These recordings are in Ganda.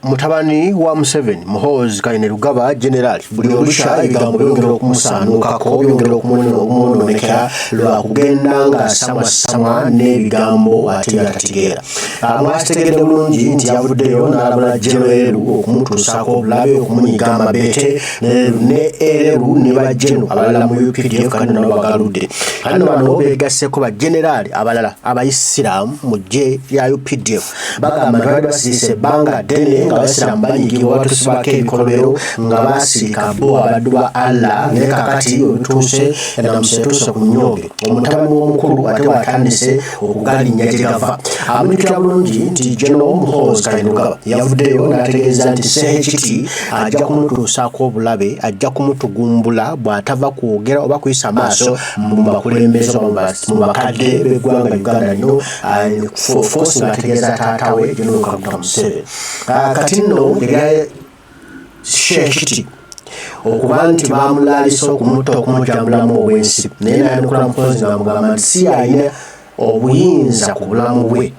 mutabani wa Museveni Muhoozi Kainerugaba General buli olusha ebigambo byongera okumusaanukako byongera okumunonekera lwa kugenda nga samwa n'ebigambo ate byatategeera. Mwakitegeredde bulungi nti yavuddeyo n'alabula Jeneru okumutuusaako obulabe okumunyiga amabeete ne Eru ne bajjenu abalala mu UPDF kandi nabo bagaludde. Kandi bano beegasseko bajenerali abalala abayisiraamu mu gye lya UPDF bagamba nti baali basirise ebbanga ddene nga abasiraamu banyigibwa batusibako ebikolobero nga basirika bo abaddu ba Allah naye kakati obituuse ennamusa etuuse ku nnyooge. Omutabani w'omukulu ate watandise okugalinnya gye gava. Amanyikira bulungi nti General Muhoozi Kainerugaba yavuddeyo n'ategeeza nti CHT ajja kumutuusaako obulabe, ajja kumutugumbula bw'atava kwogera oba kuyisa amaaso mu bakulembeze mu bakadde b'eggwanga Uganda lino force ng'ategeeza taata we General Kaguta Museveni. Kati nno erya CHT okuba nti bamulaalisa okumutta okumujambulamu obwensi naye nayanukula Muhoozi ng'amugamba nti si alina obuyinza ku bulamu bwe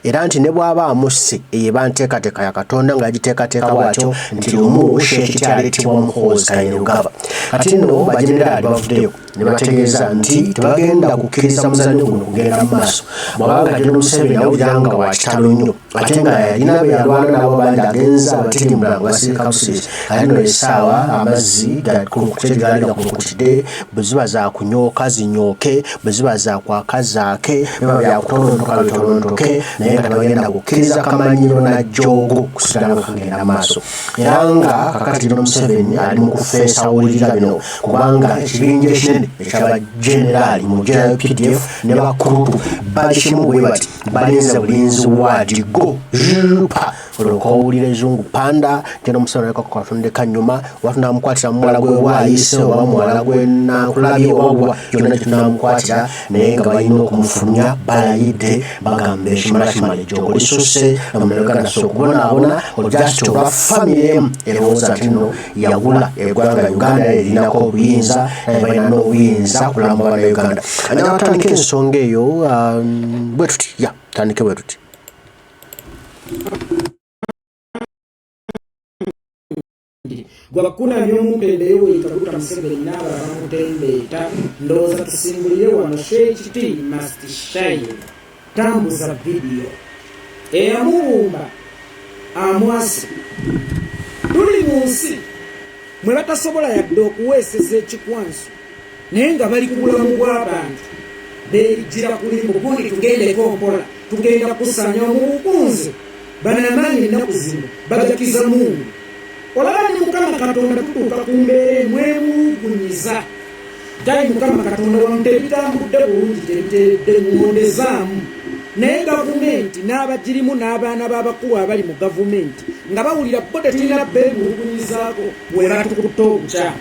era nti ne bw'aba amusse eba nteekateeka ya Katonda ng'agiteekateeka bw'atyo nti lumu CHT aleetebwa Muhoozi Kainerugaba. Kati nno bajenerali bavuddeyo ne bategeeza nti tebagenda kukkiriza muzannyo guno kugenda mu maaso bw'abanga General Museveni awulira nga wa kitalo nnyo ate nga yalina be yalwana nabo bangi agenza abatirimbula nga basirika busirisi. Kati nno essaawa amazzi gaali gakulukutidde bwe ziba za kunyooka zinyooke, bwe ziba za kwaka zaake, biba byakutonontoka bitonontoke naye nga tebagenda kukkiriza Kamanyiro na Joogo kusigala nga kagenda maaso. Era nga kakati General Museveni ali mu kufeesa awulirira bino kubanga ekibinja ekinene ekyabajenerali mu General UPDF ne bakurutu bali kimu bwe bati balinze bulinzi waadi go jupa olwoka owulira ezungu panda. General Museveni aleka kukatondeka nnyuma watunamukwatira muwala gwe waayise oba muwala gwe nakulabye oba yonna gyetunamukwatira naye nga balina okumufulumya balayidde bagamba ekimala ejjoogo lisusse namunaganda so okubonaabona ojasiti olwa famire emu erowooza nti nno yagula eggwanga Uganda erinako obuyinza balina n'obuyinza kulamba bana Uganda. Njagala tutandike ensonga eyo bwe tuti tutandike bwe tuti. Gwakuna by'omupembeewo Kaguta Museveni n'abalala bamutembeeta ndowooza tusimbulire wano CHT must shine. Tambuza video eyamuwumba amwasi. Tuli mu nsi mwe batasobola yadde okuweeseza ekikwanso naye nga bali ku bulamu bw'abantu beerijjira kuli mu gundi tugendeko mpola tugenda kusanya omubukunze banamaanyi ennaku zino bagakiza Mungu. Olaba ni Mukama Katonda tutuuka ku mbeera emwemulugunyiza gali Mukama Katonda wamudde bitambudde bulungi tebiteredde muwondezaamu naye gavumenti n'abagirimu n'abaana b'abakulu abali mu gavumenti nga bawulira bo tetulina beemulugunyizaako bwe batukutte obukyamu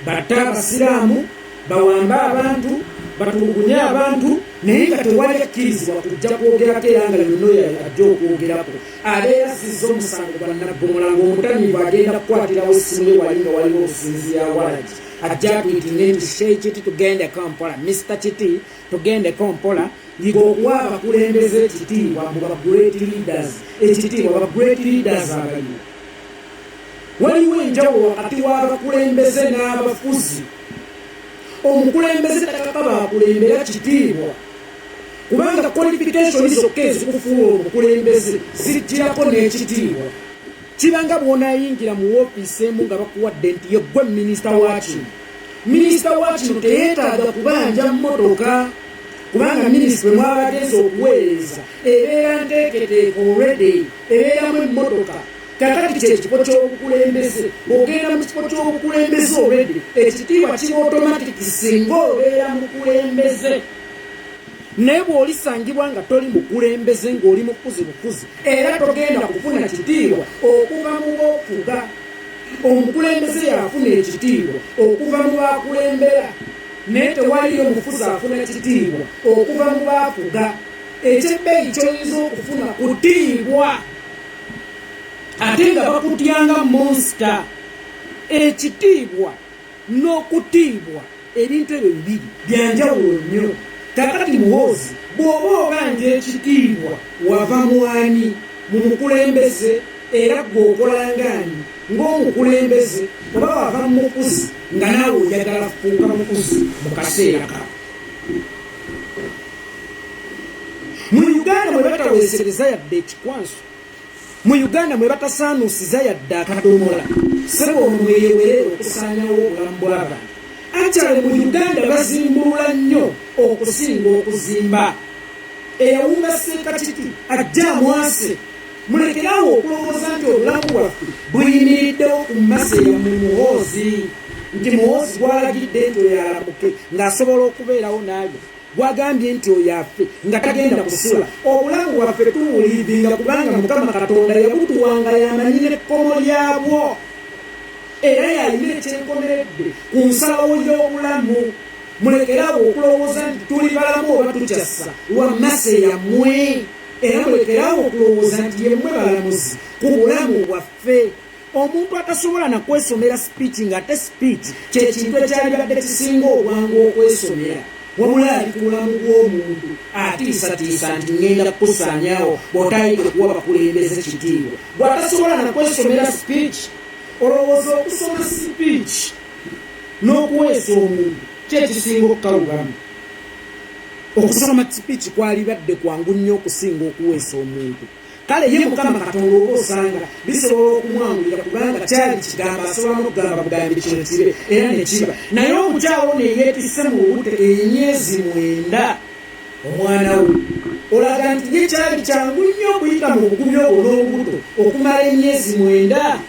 batta abasiraamu bawamba abantu batulugunya abantu naye nga tewali akkirizibwa kujja kwogerako era nga lino ajja okwogerako abeera azizza omusango gwa nabbomola ng'omutamiivu agenda kukwatirawo essimu ye wali nga waliwo obusinziira walagi ajja atwitinge nti CHT tugendeko mpola Mr. Chiti tugendeko mpola yiga okuwa abakulembeze ekitiibwa mu ba great leaders ekitiibwa ba great leaders abaliwo. Waliwo enjawulo wakati w'abakulembeze n'abafuzi. Omukulembeze takaka bakulembera kitiibwa kubanga qualification zokka ezikufuula omukulembeze zijjirako n'ekitiibwa. Kibanga bw'onaayingira mu woofiisi emu nga bakuwadde nti ye gwe minisita wa kino. Minisita wa kino teyeetaaga kubanja mmotoka kubanga minisita bwe mwaba agenza okuweereza ebeera nteeketeeka already ebeeramu emmotoka. Kakati kyekifo ky'obukulembeze ogenda mu kifo ky'obukulembeze already ekitiibwa kiba automatic singa obeera mukulembeze. Naye bw'olisangibwa nga toli mukulembeze ng'oli mukuzi era togenda kufuna kitiibwa okuva mu b'ofuga. Omukulembeze yafuna ekitiibwa okuva mu bakulembera naye tewaliyo omufuzi afuna kitiibwa okuva mu baafuga. Ekyebbeeyi ky'oyinza okufuna kutiibwa ate nga bakutyanga monster. Ekitiibwa n'okutiibwa ebintu ebyo bibiri byanjawulo nnyo. Kakati Muhoozi bw'oba oganja ekitiibwa wava mwani mu mukulembeze era gwokola ngani ng'omukulembeze oba wava mukuzi nga naawe oyagala kufuuka mukuzi mu kaseera kawe. Mu Uganda mwe bataweesereza yadde ekikwanso, mu Uganda mwe batasaanuusiza yadde akadomola, sebo omweyewerera okusaanyawo obulamu bw'abantu. Akyali mu Uganda bazimbulula nnyo okusinga okuzimba. Eyawumba Ssekatiti ajja amwase. Mulekerawo okulowooza nti obulamu bwaffe buyimiriddewo ku Maseya mu Muhoozi, nti Muhoozi gwalagidde nti oyo alamuke ng'asobola okubeerawo naayo, gwagambye nti oyo afe nga tagenda kusula. Obulamu bwaffe tubuliivinga kubanga Mukama Katonda yabutuwanga yamanyi n'ekkomo lyabwo era yalina ekyenkomeredde ku nsalawo y'obulamu. Mulekerawo okulowooza nti tuli balamu oba tukyassa lwa Maseya mmwe, era mulekerawo okulowooza nti yemmwe balamuzi ku bulamu bwaffe. Omuntu atasobola nakwesomera speech ng'ate speech kyekintu ekyalibadde kisinga obwangu okwesomera, wabula ali ku bulamu bw'omuntu atiisatiisa nti ngenda kukusaanyawo bw'otayige kuwa bakulembeze kitiibwa. Bw'atasobola nakwesomera speech, olowooza okusoma speech n'okuweesa omuntu kyekisinga okukalubamu. Okusoma speech kwalibadde kwangu nnyo okusinga okuweesa omuntu. Kale ye Mukama Katonda oba osanga bisobola okumwangulira kubanga kyali kigambo asobola n'okugamba bugambi kino kibe era ne kiba. Naye omukyalo ne yeetisse mu bubute emyezi 9 omwana we. Olaga nti ye kyali kyangu nnyo okuyita mu bugubi obwo n'obuto okumala emyezi 9.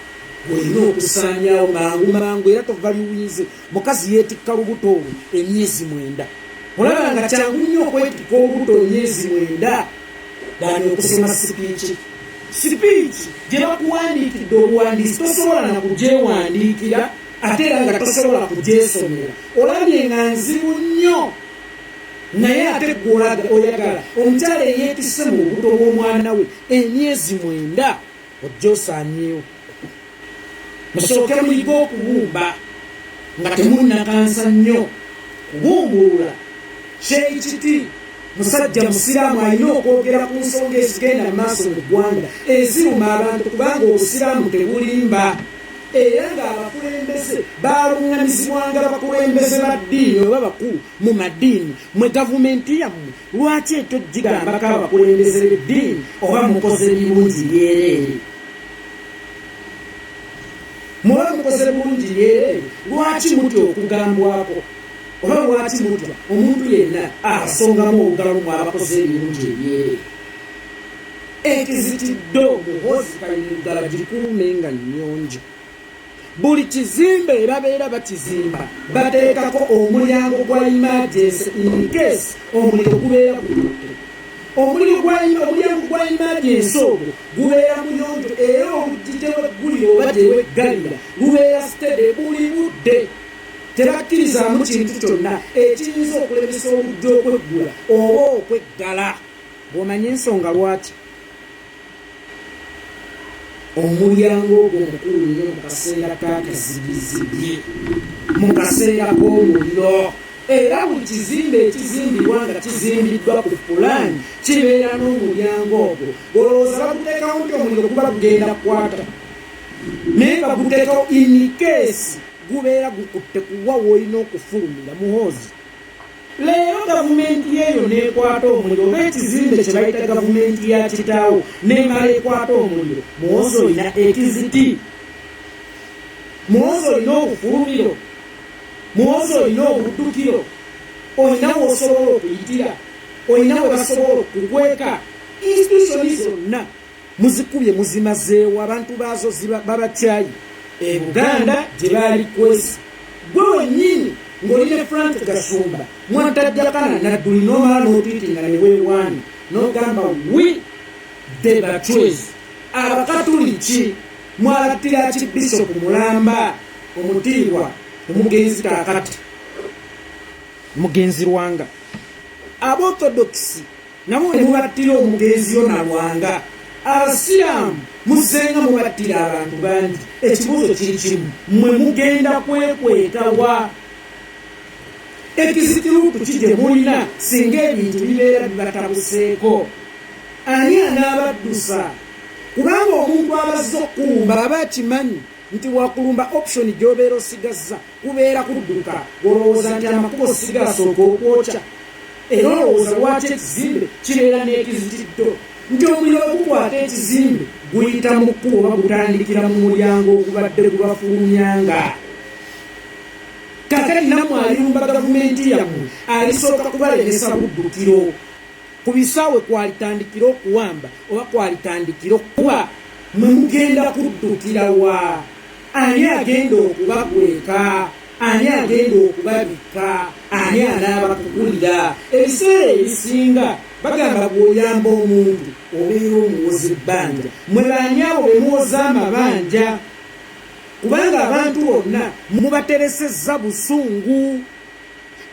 Olina okusaanyawo mangu era tova liwinze. Mukazi yeetikka lubuto olwo emyezi 9. Olaba nga kyangu nnyo okwetikka olubuto emyezi 9 dani okusoma sipiiki gye bakuwandiikidde obuwandiisi tosobola na kugyewandiikira ate era nga tosobola kugyesomera. Olabye nga nzibu nnyo, naye ate gwe oyagala omukyala eyeetisse mu buto bw'omwana we emyezi 9 ojja osaanyeewo. Musooke muyige okubumba nga temunnakansa nnyo kubumbulula. Kyekiti musajja musiraamu alina okwogera ku nsonga ezigenda mu maaso mu ggwanga eziruma abantu kubanga obusiraamu tebulimba, era ng'abakulembeze baaluŋŋamizibwanga bakulembeze ba ddiini oba bakulu mu maddiini. Mwe gavumenti yammwe lwaki etojjigambako abakulembeze b'eddiini oba mukoze birungi byereere? Muba mukoze bulungi byereere, lwaki mutya okugambwako? Oba lwaki mutya omuntu yenna asongamu olugalo mu abakoze ebirungi ebyereere? Ekizitidde Muhoozi Kayinigala gikuume nga nnyonjo. Buli kizimbe babeera bakizimba bateekako omulyango gwa emergency in case omuliro gubeera gututte. Omulyango gwa emergency ogwo gubeera muyonjo era oluggi gyeweggulira oba gyeweggalira lubeera stede buli budde. Tebakkirizamu kintu kyonna ekiyinza okulemesa oluggi okweggula oba okweggala. Bw'omanya ensonga lwaki? Omulyango ogwo mukulu nnyo mu kaseera k'akazigizigi, mu kaseera k'omuliro. Era buli kizimbe ekizimbibwa nga kizimbiddwa ku pulaani kibeera n'omulyango ogwo. Olowooza baguteekawo nti omuliro guba gugenda kukwata, naye baguteekawo in case gubeera gukutte kuwa w'olina okufulumira. Muhoozi leero gavumenti eyo n'ekwata omuliro oba ekizimbe kye bayita gavumenti ya kitaawo n'emala ekwata omuliro, Muhoozi olina ekiziti, Muhoozi olina obufulumiro, Muhoozi olina obuddukiro, olina w'osobola okuyitira, olina we basobola okukweka. Institutioni zonna muzikubye muzimazeewo, abantu baazo babakyayi. E Buganda gye baali kwesi gwe wennyini ng'olina Frank Gasumba mwatajjakana nadduli n'omala n'otiitinga ne weewaani n'ogamba we the Batwezi. Abakatuliki mwalattira ki Bishop Mulamba omutiibwa omugenzi kaakati mugenzi Lwanga. Aborthodox nabo ne mubattira omugenzi yo na Lwanga. Abasiraamu muzenga mubattira abantu bangi. Ekibuuzo kiri kimu, mmwe mugenda kwekwetawa? Ekizitiruutu kije mulina singa ebintu bibeera bibatabuseeko? Ani anaabaddusa? Kubanga omuntu abazze okulumba aba akimanyi nti wakulumba option gy'obeera osigazza kubeera kudduka olowooza nti amakubo sigasooka okwokya era olowooza lwaki ekizimbe kibeera n'ekizitiddo nti omuliro gukwata ekizimbe guyita mu kkubo oba gutandikira mu mulyango ogubadde gubafulumyanga. Kakati nammwe alirumba gavumenti yammwe alisooka kubalemesa buddukiro ku bisaawe kwalitandikira okuwamba oba kwalitandikira okuba mwe mugenda kuddukira wa? Ani agenda okubakweka? Ani agenda okubabikka? Ani anaabakukulira? Ebiseera ebisinga bagamba bw'oyamba omuntu obeera omuwoza ebbanja. Mwe baani abo be muwoza amabanja? Kubanga abantu bonna mubateresezza busungu.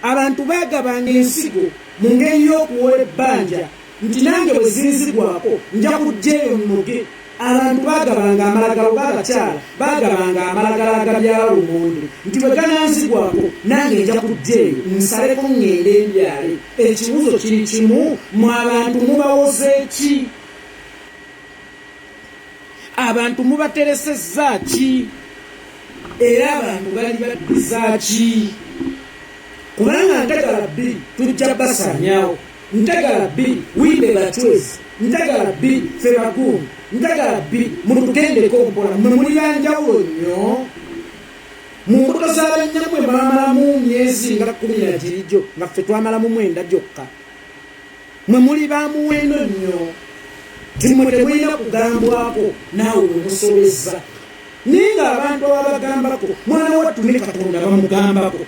Abantu baagabanga ensigo mu ngeri y'okuwola ebbanja nti nange bwe zinzigwako nja kujjaeyo nnoge. Abantu baagabanga amalagala g'abakyala, baagabanga amalagala agabyala lumonde nti bwe gananzigwako nange nja kujjaeyo nsaleko ŋŋende embyale. Ekibuuzo kiri kimu, mu abantu mubawoza ki? Abantu mubateresezza ki? Era abantu bali baddiza ki? Kubanga ntagala bbiri tujja basaanyawo, ntagala bbiri wimbe batwezi, ntagala bbiri ffe bagumu, ntagala bbiri mutugendeko mpola. Mwe muli banjawulo nnyo. Mu mbuto z'abanyammwe mwamalamu myezi nga 12 gyo nga ffe twamalamu 9 gyokka. Mwe muli bamuwendo nnyo. Timwe temulina kugambwako naawe wemusobezza. Naye ng'abantu ababagambako mwana wattu ne Katonda bamugambako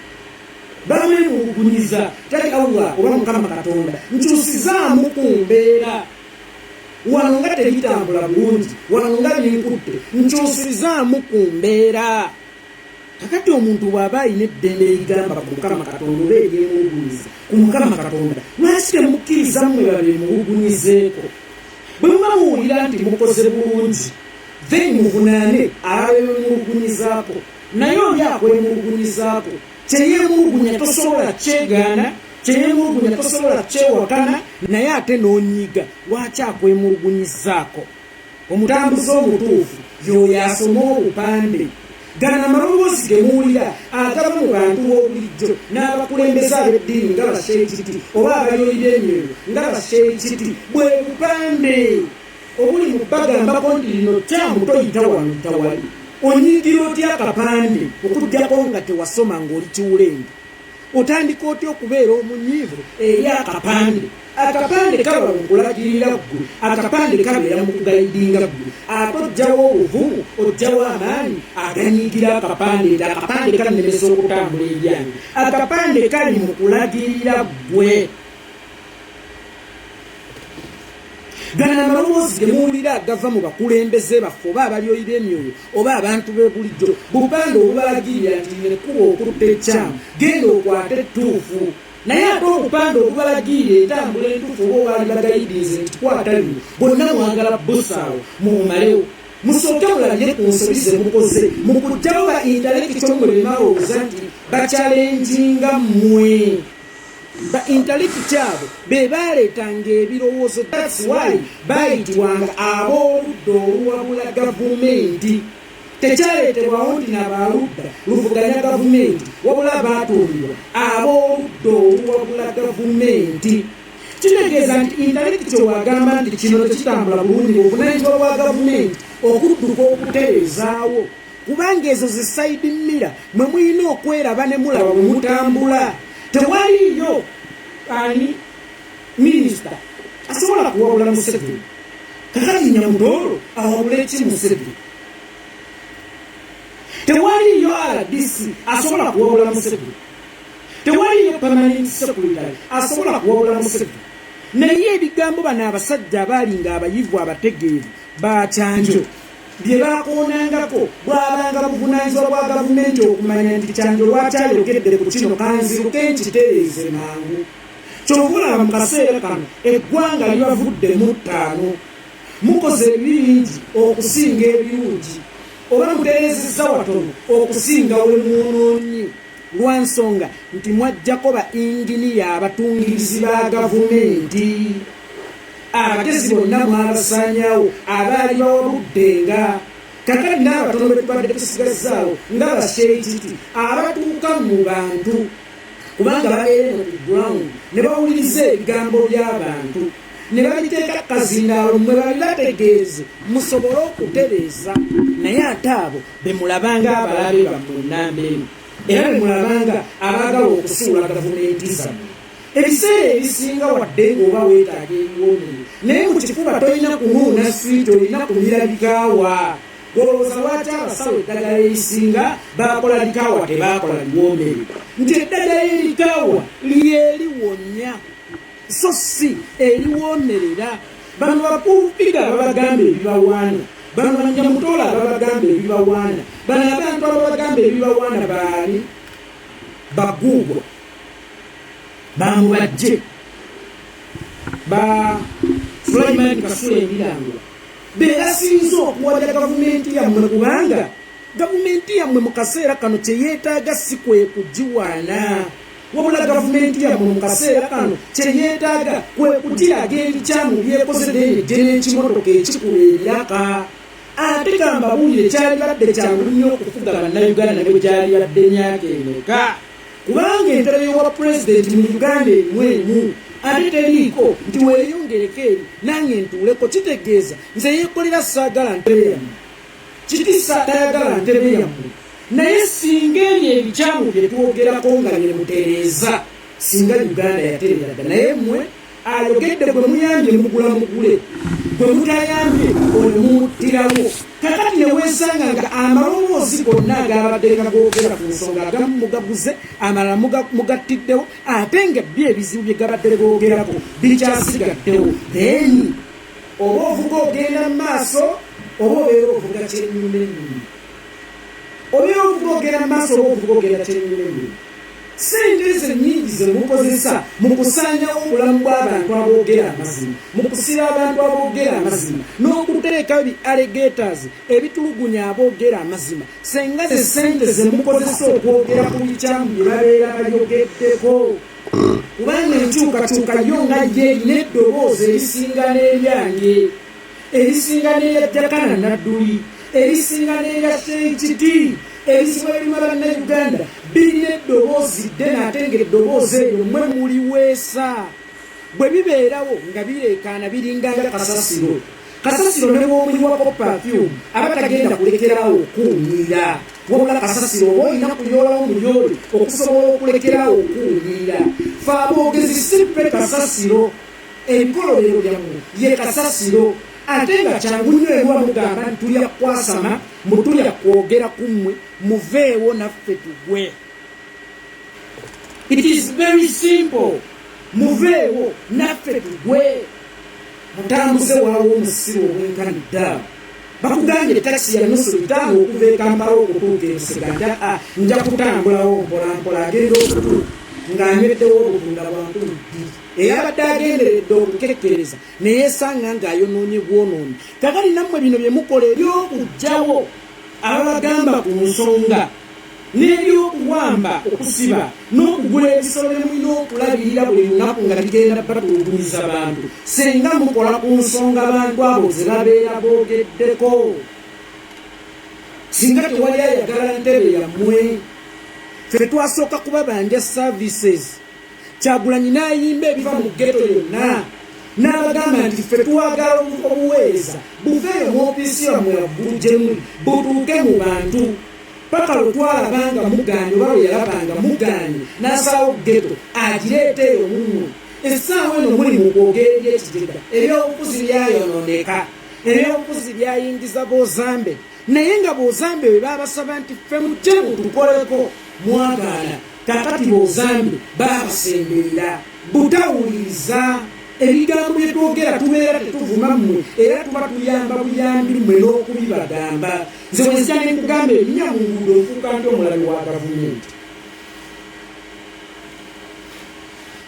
bamwemugunyiza tali Allah oba Mukama Katonda nkyusizaamu ku mbeera wano nga tebitambula bulungi, wano nga binkutte, nkyusizaamu ku mbeera. Kakati omuntu bw'aba alina eddembe erigamba ku Mukama Katonda oba eryemulugunyiza ku Mukama Katonda, lwaki temukkiriza mmwe babeemulugunyizeeko? Bwe muba muwulira nti mukoze bulungi then muvunaane abemulugunyizaako, naye oli akwemulugunyizaako kyeyemulugunya tosobola kyegaana, kyeyemulugunya tosobola kyewakana, naye ate n'onyiga lwaki akwemulugunyizaako. Omutambuzi omutuufu y'oyo asoma obupande. Gana amaloboozi ge muwulira agava mu bantu b'obulijjo n'abakulembeze ab'eddiini nga basheekiti oba abayoyi b'emyoyo nga basheekiti, bwe bupande obuli mu bagambako nti lino kyamu toyita wano tawali. Onyigira otya akapande okuggyako nga tewasoma ng'oli kiwulembe? Otandika otya okubeera omunyiivu eri akapande? Akapande kaba mu kulagirira ggwe, akapande kabeera mu kugayidinga ggwe. Ate ojjawo obuvumu, ojjawo amaanyi aganyiigira akapande nti akapande kannemesa okutambula ebyange. Akapande kali mu kulagirira ggwe. Gana amaloboozi ge muwulira agava mu bakulembeze baffe oba abalyoyi b'emyoyo oba abantu b'ebulijjo, bupande obubalagirira nti nekuba okutta ekyamu, genda okwate ettuufu. Naye ate obupande obubalagirira entambula entuufu oba obaali bagayidinze nti kwata bino, bonna mwagala busaawo mumalewo. Musooke mulabye ku nsobi ze mukoze mu kuggyawo ba intalekito mulema olowooza nti bakyalenjinga mmwe. Ba intellectual abo be baleetanga ebirowoozo. That's why bayitibwanga ab'oludda oluwabula gavumenti. Tekyaleetebwawo nti n'abaludda luvuganya gavumenti, wabula baatuulibwa ab'oludda oluwabula gavumenti. Kitegeeza nti intellectual wagamba nti kino tekitambula bulungi, obuvunaanyizibwa bwa gavumenti okudduka okutereezaawo, kubanga ezo ze side mirror mwe mulina okweraba ne mulaba bwe mutambula. Tewaliyo ani minisita asobola kuwabula Museveni. Kakati Nyamutoolo awabula eki Museveni? Tewaliyo RDC asobola kuwabula Museveni. Tewaliyo permanent secretary asobola kuwabula Museveni. Naye ebigambo bano abasajja abaalinga abayivu abategeevu bakyanjo bye baakoonangako bwabanga buvunaanyizibwa bwa gavumenti okumanya nti kyanjo lwaki ayogedde ku kino kanziruke nkitereeze mangu. Kyovulaba mu kaseera kano eggwanga libavuddemu ttaano. Mukoze ebingi okusinga ebirungi, oba mutereezezza watono okusinga we mwonoonyi, lwa nsonga nti mwajjako ba inginiya abatungirizi ba gavumenti. abagezi bonna mwabasaanyawo abaali bawabuddenga kakati n'abatono be tubadde tusigazaawo nga basheekiti abatuuka mu bantu kubanga babeere mu ground ne bawuliriza ebigambo by'abantu ne babiteeka kazindaalo mwe babibategeeze musobole okutereeza naye ate abo be mulabanga abalabe bammwe nnambeemu era be mulabanga abaagala okusuula gavumenti zammwe ebiseera ebisinga wadde ng'oba weetaaga ebiwoomere naye mu kifuba tolina kunuuna switi olina kumira bikaawa olowooza lwaki abasawo eddagala erisinga bakola likaawa tebaakola liwoomere nti eddagala erikaawa lyeliwonya so si eliwoomerera bano bakuupiga babagamba ebibawaana bano banyamutola babagamba ebibawaana bano abantu ababagamba ebibawaana baani baguugwa bamubajje ba Sulaiman Kasule Emirangwa beerasinze okuwaja gavumenti yammwe kubanga gavumenti yammwe mu kaseera kano kyeyeetaaga si kwe kugiwaana wabula gavumenti yammwe mu kaseera kano kyeyeetaaga kwe kugiraga ebikyamu byekozeddeenejje n'ekimotoka ekikula ebiraka ate kambabuulire kyali badde kyangu nnyo okufuga bannayuganda ne bwe gyali badde emyaka emeka kubanga entebe y'obwa pulezidenti mu uganda erimu ate teriiko nti weeyongereko eri nange ntuuleko kitegeeza nze yeekolera saagala ntebe yammwe kitisa tayagala ntebe yammwe naye singa ebyo ebikyamu bye twogerako nga bye mutereeza singa uganda yatereraga naye mmwe ayogedde gwe muyambye mugula mugule gwe mutayambye olemuttirawo kakati ne weesanga nga amaloboozi gonna agabadde gagoogera ku nsonga agamu mugaguze amalala mugattiddewo ate nga byo ebizibu bye gabadde googerako bikyasigaddewo then oba ovuga ogenda mu maaso oba obeera ovuga kyenyume ennyumi obeera ovuga ogenda mu maaso oba ovuga ogenda kyenyume ennyumi sente zennyingi ze mukozesa mu kusaanyawo obulamu bw'abantu aboogera amazima mu kusiba abantu aboogera amazima n'okuteeka bi alligators ebitulugunya aboogera amazima senga ze sente ze mukozesa okwogera ku bikyamu bye babeera bayogeddeko kubanga enkyukakyuka yo nga yeerina eddoboozi erisinga n'eryange erisinga n'erya Jakana Nadduli erisinga n'erya Sheikiti ebizibu ebirima bannayuganda birina eddoboozi ddene ate nga eddoboozi eryo mmwe muliweesa bwe bibeerawo nga bireekaana biringanga kasasiro ne bwomuliwako perfume aba tagenda kulekerawo okuwunyira wabula kasasiro oba olina kuyoolawo muyoole okusobola okulekerawo okuwunyira fe aboogezi sippe kasasiro ebikolobero byammwe ye kasasiro ate nga kyangu nnyo ewa mugamba nti tulya kwasama mutulya kwogera ku mmwe muveewo naffe tugwe. It is very simple. Muveewo naffe tugwe mutambuze waawo omusiru obwenkanidda bakugambye takisi ya nusu itaano okuva e Kampala okutuuka e Busega nja kutambulawo mpolampola agenda okutuuka ng'anyweddewo obutunda bwa 2,000 eyabadde agenderedde okukekkereza naye yesanga ng'ayonoonye bwonoonyi kakati nammwe bino bye mukola ebyokugjawo ababagamba ku nsonga n'ebyokuwamba okusiba n'okugula ebisolo bye mulina okulabirira buli lunaku nga bigenda batulugumiza bantu senga mukola ku nsonga abantu abo ze babeera boogeddeko singa tewali ayagala ntebe yammwe ffe twasooka kubabanja services Kyagulanyi n'ayimba ebiva mu ghetto yonna n'abagamba nti ffe twagala obuweereza buveeyo mu ofiisi yammwe yaggulujemu butuuke mu bantu paka lwe twalabanga mugaanyi oba lwe yalabanga mugaanyi n'asalawo ghetto agireeteeyo mumwe essaawa eno muli mu kwogera eby'ekigega ebyobufuzi byayonooneka ebyobufuzi byayingiza Bozambe naye nga Bozambe bwe baabasaba nti ffe mujje mutukoleko mwagaana kakati Bozambe baabasemberera butawuliriza ebigambo bye twogera tubeera tetuvuma mmwe era tuba tuyamba buyambi mmwe n'okubibagamba nze wenzija ne nkugamba ebinya mu nguudo nfuuka nti omulabi wa gavumenti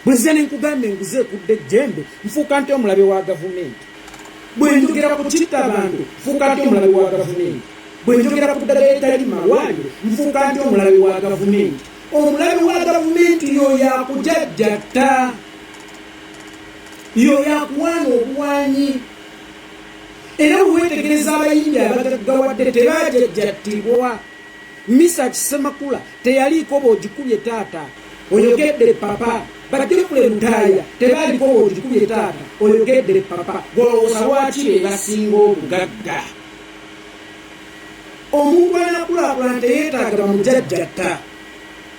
bwe nzija ne nkugamba enguze ekudde ejjembe nfuuka nti omulabi wa gavumenti bwe njogera ku kitta bantu nfuuka nti omulabi wa gavumenti bwe njogera ku ddagala etali mawaaliro nfuuka nti omulabi wa gavumenti omulabi wa gavumenti yo yakujajjatta yo yakuwaana obuwanyi era bwewetegereza abayimbi abagaggawadde tebajajjattibwa. Misa Kisemakula teyaliko boogikubye taata oyogedde papa, Bajjukule Lutaaya tebaliko boogikubye taata oyogedde papa. Golowooza lwaki be basinga obugagga? Omuntu anakulaakulana teyeetaaga bamujajjatta,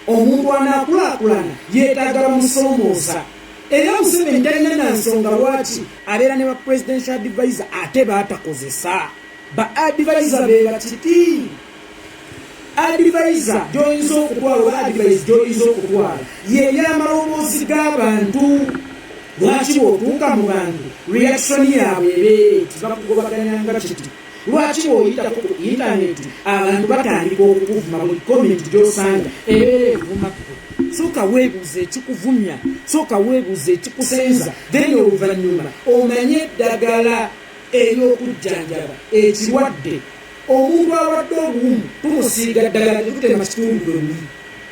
omuntu anakulaakulana yeetaaga bamusoomooza. Era Museveni talina na nsonga lwaki abeera ne ba presidential advisor ate baatakozesa. Ba advisor be bakiti. Advisor gy'oyinza okutwala oba advice gy'oyinza okutwala ye amaloboozi g'abantu. Lwaki bw'otuuka mu bantu reaction yaabwe ebeeti bakugobaganyanga kiti. Lwaki bw'oyitako ku intaneti abantu batandika okukuvuma buli komenti gy'osanga ebeera evumako. Sooka weebuuza ekikuvumya, sooka weebuuza ekikusenza, then oluvannyuma omanye eddagala ery'okujjanjaba ekirwadde. Omuntu awadde obuwumu tumusiiga ddagala tetutema kitundu bwe buli.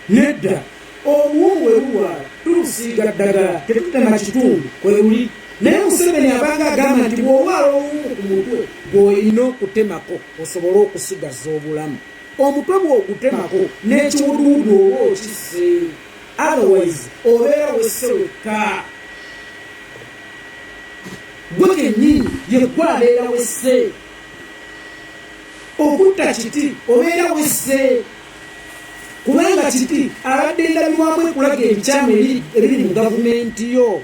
Nedda obuwumu bwe bulwala tulusiiga ddagala tetutema kitundu kwe buli. Naye Museveni abanga agamba nti bw'olwala obuwumu ku mutwe bw'olina okutemako osobole okusigaza obulamu. Omutwe bw'ogutemako n'ekiwuduwudu oba okisse. Otherwise obeera wesse wekka. Gwe kennyini ye gwe abeera wesse. Okutta kiti obeera wesse. Kubanga kiti abadde endabirwamu ekulaga ebikyamu ebiri mu gavumenti yo.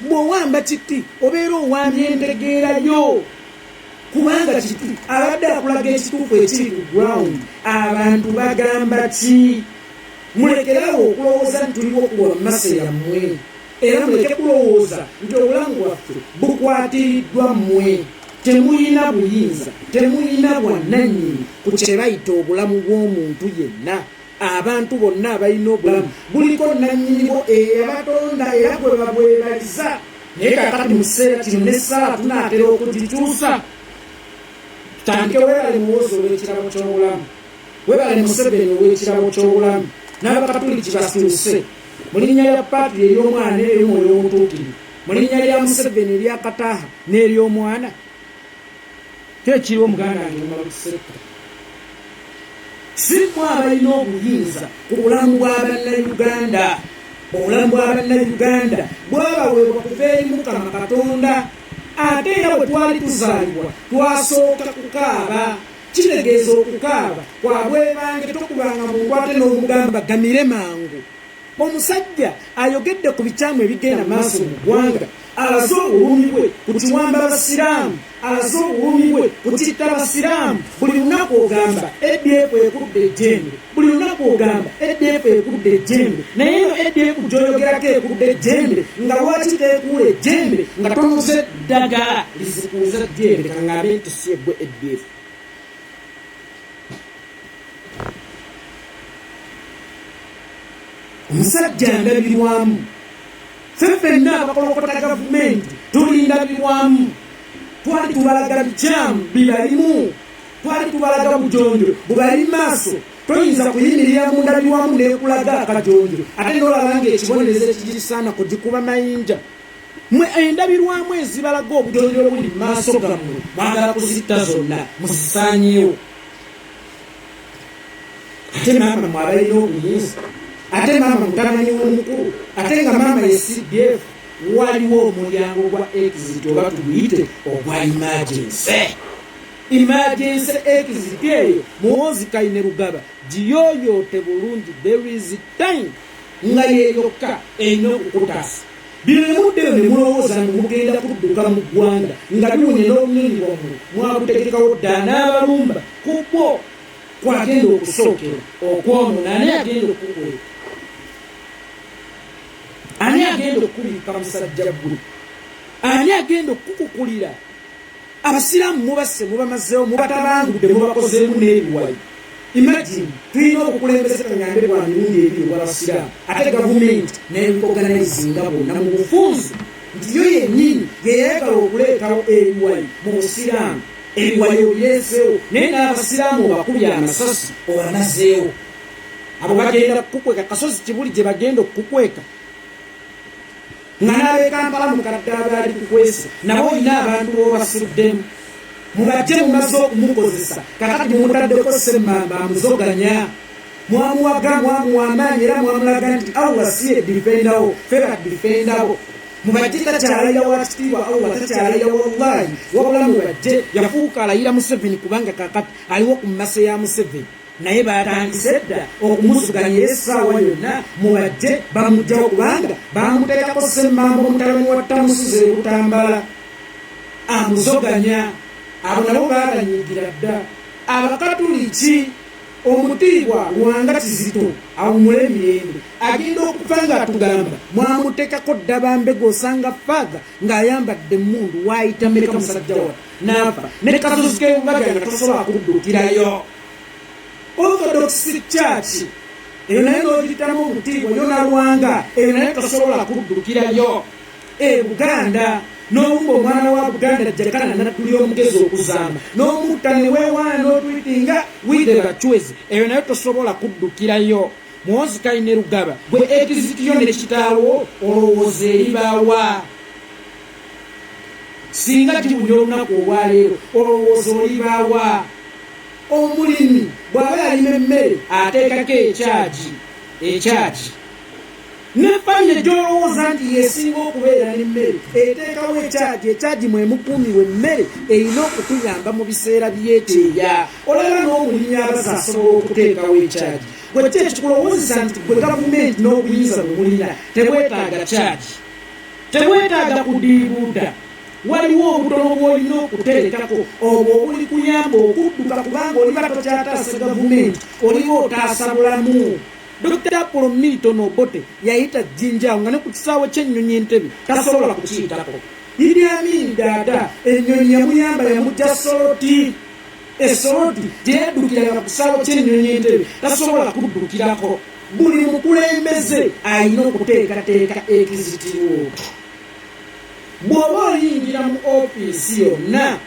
Bw'owamba kiti obeera owambye entegeera yo. Kubanga kiti abadde akulaga ekituufu ekiri ku ground. Abantu bagamba ki? Mulekerawo okulowooza nti tuliwo okuwa mmase yammwe. Era muleke kulowooza nti obulamu bwaffe bukwatiriddwa mmwe. Temulina buyinza, temulina bwannannyini ku kye bayita obulamu bw'omuntu yenna. Abantu bonna abalina obulamu buliko nnannyinibwo eyabatonda era gwe babwebaliza. Naye kakati mu kiseera kino n'essaala tunaatera okugikyusa. Tutandike weebale Muhoozi olw'ekirabo ky'obulamu, weebale Museveni olw'ekirabo ky'obulamu, n'Abakatuliki basuuse mu linnya lya Patrick ery'omwana n'ery'omwoyo omutuukirivu, mu linnya lya Museveni erya Kataaha n'ery'omwana. Tekiri omuganda wange mumala kusekka. Si mwe abalina obuyinza ku bulamu bw'Abannayuganda. Obulamu bw'Abannayuganda bwabaweebwa kuva eri Mukama Katonda. Ate era bwe twali tuzaalibwa twasooka kukaaba. Kitegeeza okukaaba kwabwebange tokubanga muntu ate n'omugamba gamire mangu. Omusajja ayogedde ku bikyamu ebigenda maaso mu ggwanga. Alaze obulumi bwe ku kiwamba abasiraamu, alaze obulumi bwe ku kitta abasiraamu. Buli lunaku ogamba ADF ekuludde ejjembe, buli lunaku ogamba ADF ekuludde ejjembe. Naye eno ADF gy'oyogerako ekuludde ejjembe nga lwaki teekuula ejjembe nga tonoze ddagala lizikuuza ejjembe kangambe nti si eggwe ADF. Omusajja ndabirwamu. Ffenna abakolokota gavumenti tulindabirwamu. Twali tubalaga bikyamu bibalimu, twali tubalaga bujonjo bubali maaso. Toyinza kuyimirira mu ndabirwamu n'ekulaga akajonjo ate n'olaba ng'ekibonerezo ekigisaana kugikuba mayinja. Mwe endabirwamu ezibalaga obujonjo obuli mu maaso gammwe mwagala kuzitta zonna muzisaanyeewo. Ate maama mwabalina obuyinza, ate maama mutabani w'omukulu, ate nga maama ye CDF. Waliwo omulyango gwa exit oba tuguyite ogwa emergency exit eyo Muhoozi Kainerugaba giyooyoote bulungi. There is time nga yeeyokka erina okukutaasa. Bino emuddeyo ne mulowooza mugenda kudduka mu ggwanga nga biwunye n'obunene bwammwe mwabutegekawo ddala n'abalumba kubwo kwagenda okusookera okwomuna. Ani agenda okukweka? Ani agenda okubika musajja ggulu? Ani agenda okukukulira? Abasiraamu mubasse mubamazeewo mubatabangudde mubakozeemu n'ebiwayi. Imagine tulina okukulembeza kangambe bwa mirundi ebiri olw'abasiraamu ate gavumenti n'ebikoganizinga bonna mu bufunze nti yo yennyini yeyayagala okuleetawo ebiwayi mu busiraamu. Ebiwayi obireeseewo naye n'abasiraamu obakubye amasasi obamazeewo. Abo bagenda kukukweka kasozi Kibuli gye bagenda okukukweka. nganabe Kampala mukaddaaba ali kukwesi nabo ina abantu bobasuddemu mubajje mumaze okumukozesa kakati mumutaddeko semmamba muzoganya mwamuwaga mwamuwamaanyi era mwamulaga nti Allah si ye difendawo feba difendawo mubajje takyalayira wakitiibwa Allah takyalayira wallahi wabula mubajje yafuuka alayira Museveni kubanga kakati aliwo ku maso ya Museveni naye batandise dda okumusuganyira essaawa yonna mubajje bamugjawo kubanga bamuteekako semmamba omutabani wa Tamusuze Butambala amuzoganya abo nabo baganyigira dda Abakatuliki omutiibwa Lwanga Kizito awumula emirembe agenda okufa nga atugamba mwamuteekako Ddabambego osanga faaga ng'ayambadde emmundu waayita Mereka musajja wa n'afa ne Kasozi k'Ebubaga nga tosobola kudduukirayo Orthodox Church eyo naye n'ogiyitamu omutiibwa yo na Lwanga eyo naye tosobola kudduukirayo Buganda n'obumba omwana wa Buganda Jakana n'atuli omugezi okuzaama n'omutta ne weewaana n'otwitinga wide bachwezi eyo nayo tosobola kuddukirayo Muhoozi Kainerugaba gwe ekizitiyo ne kitaawo olowooza eribaawa singa gibunya olunaku olwaleero olowooza olibaawa omulimi bw'aba yalima emmere ateekako ekyagi nefanye gyolowooza nti yesinga okubeera n'emmere eteekawo ekyagi mwemukuumirwa emmere erina okutuyamba mu biseera by'ekyeya olaba n'omulimi abaza asobola okuteekawo ekyagi gwe ki ekikulowoozesa nti gwe gavumenti n'obuyinza bwe mulina tebwetaaga kyagi tebwetaaga kudiibuuda waliwo obutono bw'olina okuterekako obwo obuli kuyamba okudduka kubanga oliba tokyataasa gavumenti oliba otaasa bulamu Dr. Apollo Milton Obote yayita Jjinjaawo nga ne ku kisaawe ky'ennyonyi Entebbe tasobola kukiyitako. Idi Amin Dada ennyonyi yamuyamba yamugya Soroti. Esoroti gyeyaddukiranga ku kisaawe ky'ennyonyi Entebbe tasobola kuddukirako. Buli mukulembeze alina okuteekateeka ekizitiwo. Bw'oba oyingira mu ofiisi yonna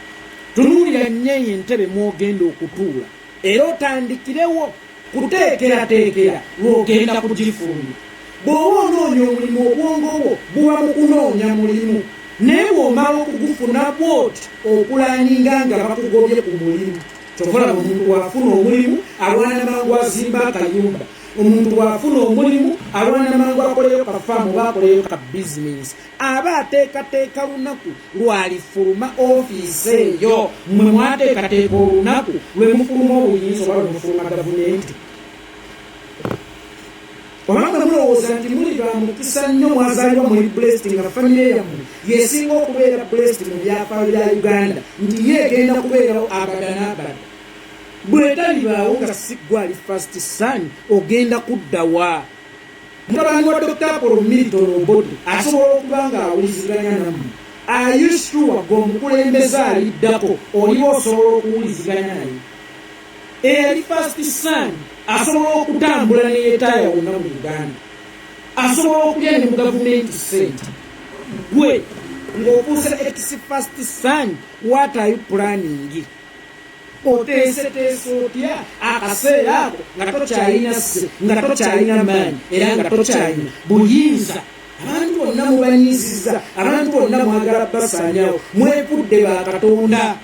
tunuulira nnyo Entebbe mw'ogenda okutuula era otandikirewo kuteekerateekera lw'ogenda kugifulumya. Bw'oba onoonya omulimu obwongo bwo buba mu kunoonya mulimu naye bw'omala okugufuna bw'oti okulaninga nga bakugobye ku mulimu. Ky'okola omuntu bw'afuna omulimu alwana mangu azimba akayumba. Omuntu bw'afuna omulimu alwana mangu akoleyo kafaamu oba akoleyo ka bizinensi. Aba ateekateeka lunaku lwalifuluma ofiisi eyo. Mmwe mwateekateeka olunaku lwe mufuluma obuyinza oba lwe mufuluma gavumenti. Obanga mulowooza nti muli ba mukisa nnyo mwazaalibwa muli blessed nga famire yammwe yesinga okubeera blessed mu byafaayo bya Uganda nti ye egenda kubeerawo abada n'abada. Bw'etalibaawo nga si ggwe ali first son ogenda kuddawa. Mutabani wa Dr. Apollo Milton Obote asobola okuba ng'awuliziganya nammwe. Are you sure gwe omukulembeze aliddako oliba osobola okuwuliziganya naye? Eri first son asobola okutambula ne yeetaaya wonna mu Uganda. Asobola okulya ne mu gavumenti ssente. Gwe ng'okuusa ex first son, what are you planning? Oteeseteese otya akaseera ako nga tokyalina sse nga tokyalina maanyi era nga tokyalina buyinza. Abantu bonna mubanyiiziza, abantu bonna mwagala basaanyawo, mwepudde ba Katonda.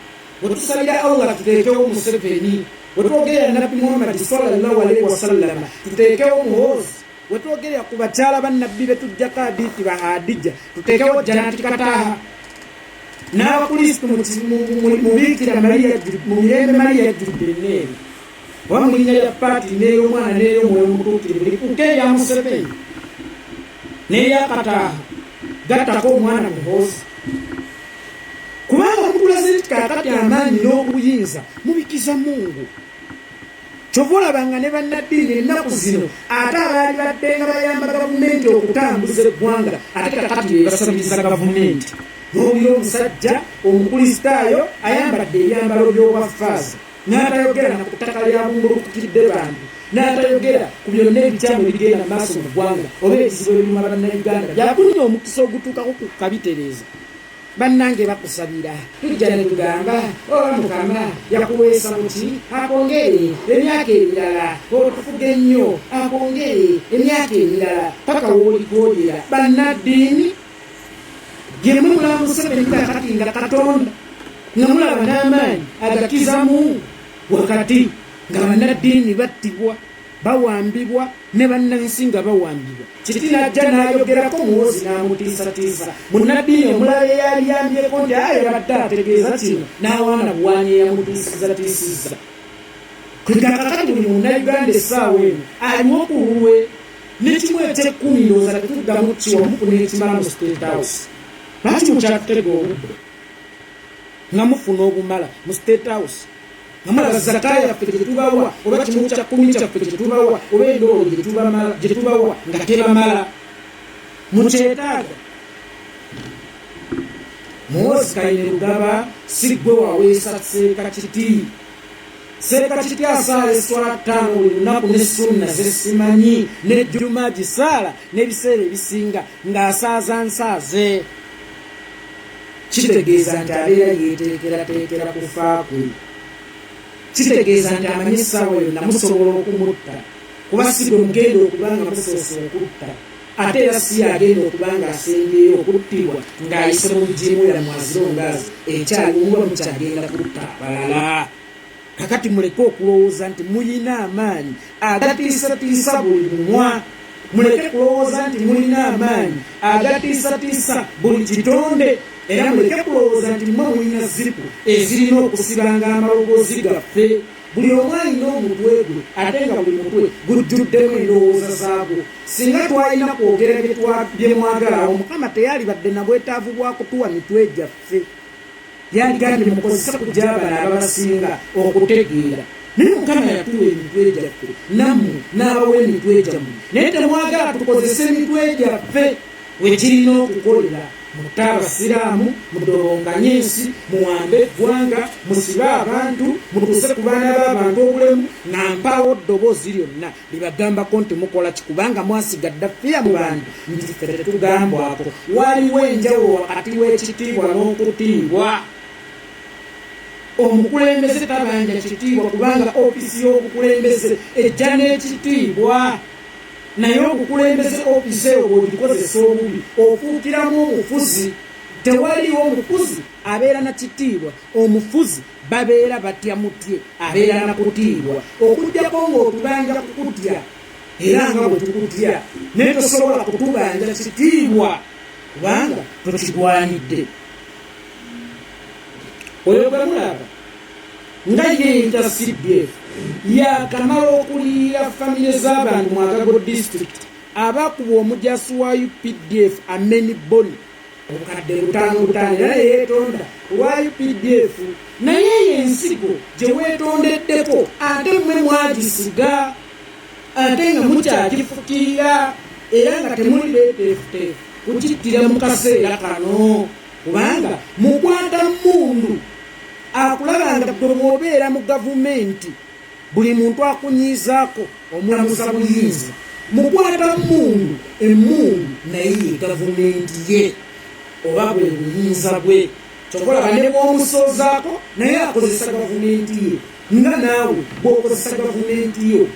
Bwe tusabira Allah tuteekewo Museveni, bwe twogerera Nabbi Muhammad sallallahu alaihi wasallam tuteekewo Muhoozi, bwe twogerera ku bakyala ba Nabbi be tujjako hadithi ba Hadija tuteekewo Janati Kataha. N'Abakristo mubiikira Mariya mu mirembe Mariya yajjudde enneeri. Oba mu linnya lya Paati n'ey'omwana n'ey'omwoyo omutuukirivu kuko eya Museveni n'eya Kataha gattako omwana Muhoozi. Kubanga mutulaze nti kaakati amaanyi n'obuyinza mubikiza Mungu. Kyova olabanga ne bannaddiini ennaku zino ate abaali badde nga bayamba gavumenti okutambuza eggwanga ate kakati be basabiriza gavumenti. N'obira omusajja omukristaayo ayambadde ebyambalo by'obwafaaza n'atayogera na ku ttaka lya bumbulukukiridde bantu n'atayogera ku byonna ebikyamu ebigenda mu maaso mu ggwanga oba ebizibu ebiruma bannayuganda byakunya omukisa ogutuukako ku kabitereeza. Bannange bakusabira tujja ne tugamba oba Mukama yakuweesa muti akwongere emyaka emirala otufuge nnyo akwongere emyaka emirala paka w'olikoolera. Bannaddiini gye mumulaba Museveni kakati nga Katonda nga mulaba n'amaanyi agakizamu wakati nga bannaddiini battibwa bawambibwa ne bannansi nga bawambibwa. Kiti najja n'ayogerako Muhoozi n'amutiisatiisa. Munnaddiini omulala eyaliyambyeko nti yabadde ategeeza kino n'awaana buwaanyi eyamutiisatiisizza. Kakati buli munnayuganda essaawa eno aliwo ku lulwe n'ekimu eky'ekkumi ndowooza tetuddamu kiwamuku n'ekimala mu State House. Lwaki mukyatutega obudde nga mufuna obumala mu State House? Namala zakaya yaffe gye tubawa oba kimu kya kkumi kyaffe gye tubawa oba endowooza gye tubawa nga tebamala mukyetaaga. Muhoozi Kainerugaba si ggwe waweesa Seeka Kiti. Seeka Kiti asaala eswala 5 buli lunaku ne sunna ze simanyi n'ejjuma gisaala n'ebiseera ebisinga ng'asaaza nsaaze. Kitegeeza nti abeera yeeteekerateekera kufa kwe. Kitegeeza nti amanyi essaawa yonna musobola okumutta kuba si gwe mugenda okuba nga musoose okutta ate era si agenda okuba nga asengeyo okuttibwa ng'ayise mu bugimu yammwe azirongaazi ekyali muba mukyagenda kutta abalala. Kakati muleke okulowooza nti muyina amaanyi agatiisatiisa buli mumwa. Muleke kulowooza nti mulina amaanyi agatiisatiisa buli kitonde. Era muleke kulowooza nti mwe mulina zipu ezirina okusibanga amaloboozi gaffe. Buli omu alina omutwe gwe ate nga buli mutwe gujjuddemu endowooza zaagwo. Singa twalina kwogera bye mwagala, Omukama teyalibadde na bwetaavu bwa kutuwa mitwe gyaffe. Yaligambye mukozese kujja abana ababasinga okutegeera. Naye Mukama yatuwa emitwe gyaffe nammwe n'abawa emitwe gyammwe. Naye temwagala tukozese emitwe gyaffe we kirina okukolera. Mutta abasiraamu, mudolonganye ensi, muwambe eggwanga, musibe abantu, mutuuse ku baana b'abantu obulemu, nga mpaawo ddoboozi lyonna libagambako nti mukola kikubanga mwasigadde fiya mu bantu nti ffe tetugambwako. Waliwo enjawulo wakati w'ekitiibwa n'okutiibwa. Omukulembeze tabanja kitiibwa kubanga ofiisi y'obukulembeze ejja n'ekitiibwa. Naye okukulembeze ofiisi eyo bw'ogikozesa obubi ofuukiramu omufuzi. Tewaliwo omufuzi abeera na kitiibwa. Omufuzi babeera batya mutye abeera na kutiibwa. Okujjako ng'otubanja kukutya era nga bwe tukutya naye tosobola kutubanja kitiibwa kubanga tokigwanidde. Oyo bwe mulaba nga yeyita CDF yakamala okuliyira famire z'abantu mu Akago District abakuba omujaasi wa UPDF Ameni Boni obukadde 5 era yeetonda olwa UPDF. Naye yensigo gye weetondeddeko ate mmwe mwagisiga ate nga mukyagifukirira era nga temuli beeteefuteefu kukittira mu kaseera kano kubanga mukwata mmundu akulabanga gwe bw'obeera mu gavumenti buli muntu akunyiizaako omulamuza buyinza. Mukwata mmundu emmundu naye ye gavumenti ye oba bwe buyinza bwe. Kyokolaba ne bw'omusoozaako naye akozesa gavumenti ye nga naawe bw'okozesa gavumenti yo.